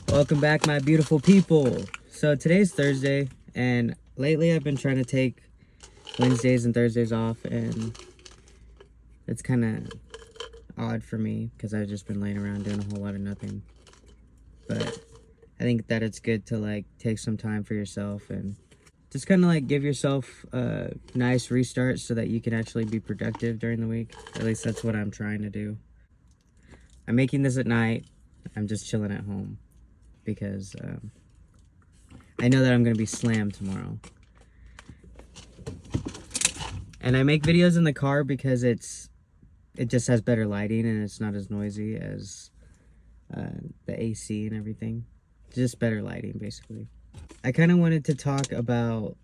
Welcome back, my beautiful people. So today's Thursday, and lately I've been trying to take Wednesdays and Thursdays off, and it's kind of odd for me because I've just been laying around doing a whole lot of nothing. But I think that it's good to like take some time for yourself and just kind of like give yourself a nice restart so that you can actually be productive during the week. At least that's what I'm trying to do. I'm making this at night. I'm just chilling at home because I know that I'm going to be slammed tomorrow. And I make videos in the car because it just has better lighting and it's not as noisy as the AC and everything. Just better lighting, basically. I kind of wanted to talk about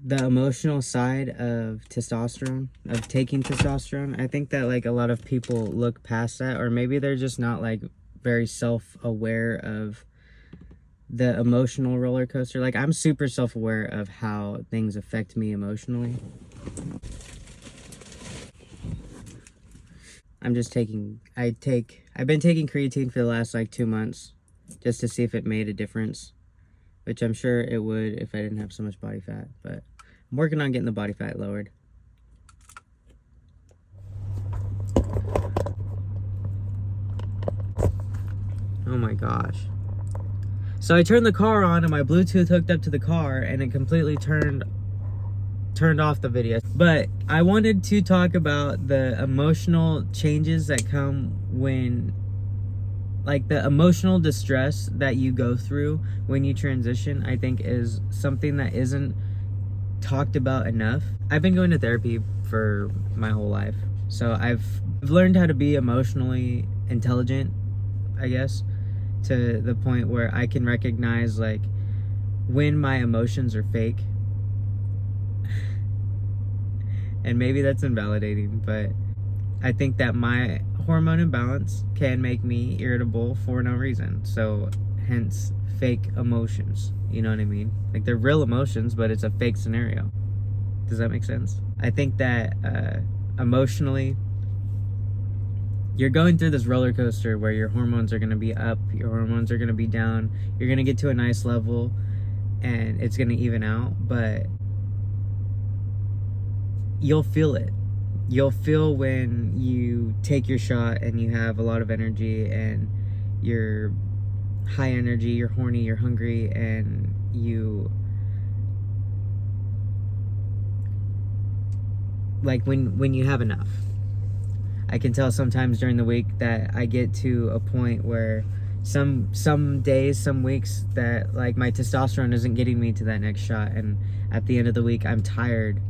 the emotional side of testosterone, of taking testosterone. I think that like a lot of people look past that, or maybe they're just not like very self-aware of the emotional roller coaster. Like I'm super self-aware of how things affect me emotionally. I've been taking creatine for the last like 2 months just to see if it made a difference, which I'm sure it would if I didn't have so much body fat, but I'm working on getting the body fat lowered. Oh my gosh. So I turned the car on and my Bluetooth hooked up to the car and it completely turned off the video. But I wanted to talk about the emotional changes that come when, like the emotional distress that you go through when you transition, I think is something that isn't talked about enough. I've been going to therapy for my whole life. So I've learned how to be emotionally intelligent, I guess, to the point where I can recognize like when my emotions are fake. And maybe that's invalidating, but I think that my hormone imbalance can make me irritable for no reason. So hence fake emotions, you know what I mean? Like they're real emotions, but it's a fake scenario. Does that make sense? I think that emotionally, you're going through this roller coaster where your hormones are going to be up, your hormones are going to be down, you're going to get to a nice level and it's going to even out, but you'll feel it. You'll feel when you take your shot and you have a lot of energy and you're high energy, you're horny, you're hungry, and you like when you have enough. I can tell sometimes during the week that I get to a point where some days, some weeks that like my testosterone isn't getting me to that next shot, and at the end of the week I'm tired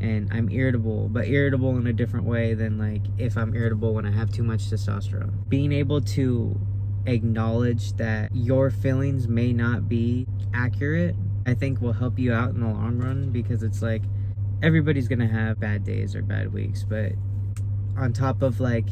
and I'm irritable, but irritable in a different way than like if I'm irritable when I have too much testosterone. Being able to acknowledge that your feelings may not be accurate, I think will help you out in the long run, because it's like everybody's gonna have bad days or bad weeks, but on top of like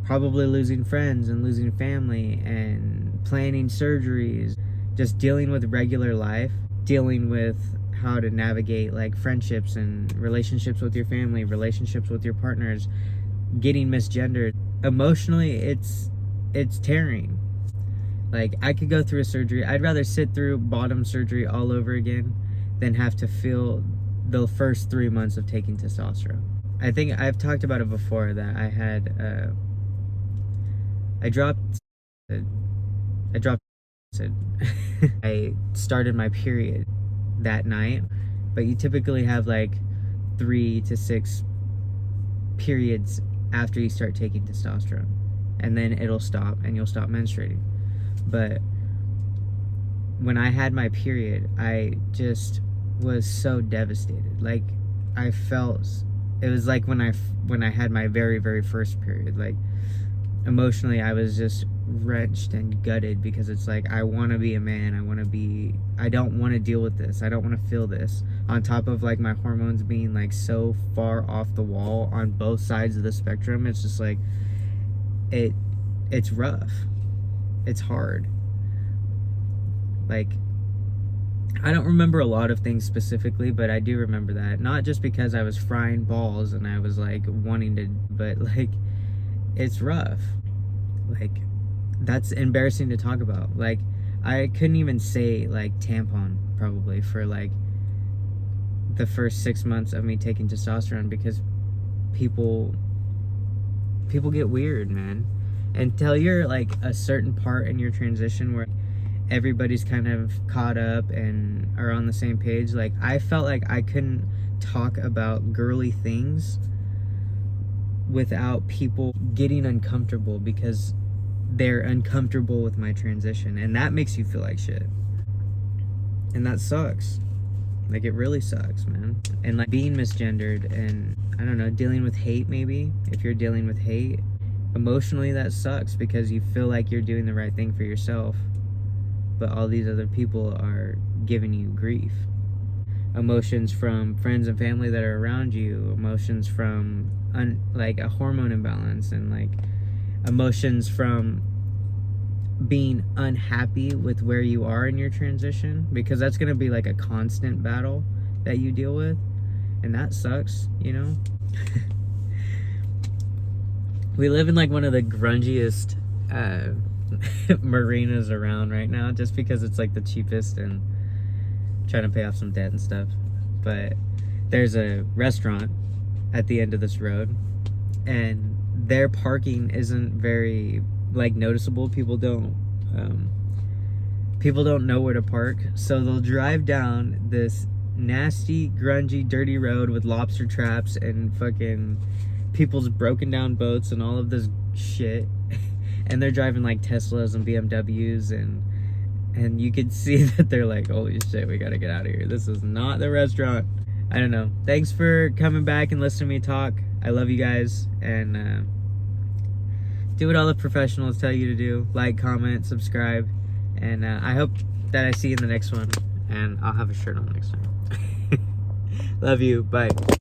probably losing friends and losing family and planning surgeries, just dealing with regular life, dealing with how to navigate like friendships and relationships with your family, relationships with your partners, getting misgendered. Emotionally, it's tearing. Like I could go through a surgery. I'd rather sit through bottom surgery all over again than have to feel the first 3 months of taking testosterone. I think I've talked about it before that I had I dropped I started my period that night, but you typically have like 3 to 6 periods after you start taking testosterone, and then it'll stop and you'll stop menstruating. But when I had my period, I just was so devastated. Like I felt, it was like when I had my very, very first period, like emotionally I was just wrenched and gutted, because it's like I want to be a man, I don't want to deal with this, I don't want to feel this, on top of like my hormones being like so far off the wall on both sides of the spectrum. It's just like it's rough, it's hard. Like I don't remember a lot of things specifically, but I do remember that, not just because I was frying balls and I was like wanting to, but like it's rough. Like, that's embarrassing to talk about. Like, I couldn't even say like tampon probably for like the first 6 months of me taking testosterone, because people get weird, man. Until you're like a certain part in your transition where everybody's kind of caught up and are on the same page. Like, I felt like I couldn't talk about girly things without people getting uncomfortable, because they're uncomfortable with my transition, and that makes you feel like shit, and that sucks. Like, it really sucks, man. And like being misgendered, and I don't know, dealing with hate, maybe if you're dealing with hate emotionally, that sucks, because you feel like you're doing the right thing for yourself, but all these other people are giving you grief. Emotions from friends and family that are around you, emotions from like a hormone imbalance, and like emotions from being unhappy with where you are in your transition, because that's going to be like a constant battle that you deal with, and that sucks, you know. We live in like one of the grungiest marinas around right now, just because it's like the cheapest and trying to pay off some debt and stuff. But there's a restaurant at the end of this road, and their parking isn't very like noticeable. People don't know where to park, so they'll drive down this nasty, grungy, dirty road with lobster traps and fucking people's broken down boats and all of this shit. And they're driving like Teslas and BMWs, and you could see that they're like, holy shit, we gotta get out of here. This is not the restaurant. I don't know. Thanks for coming back and listening to me talk. I love you guys, and do what all the professionals tell you to do. Like, comment, subscribe, and I hope that I see you in the next one, and I'll have a shirt on next time. Love you. Bye.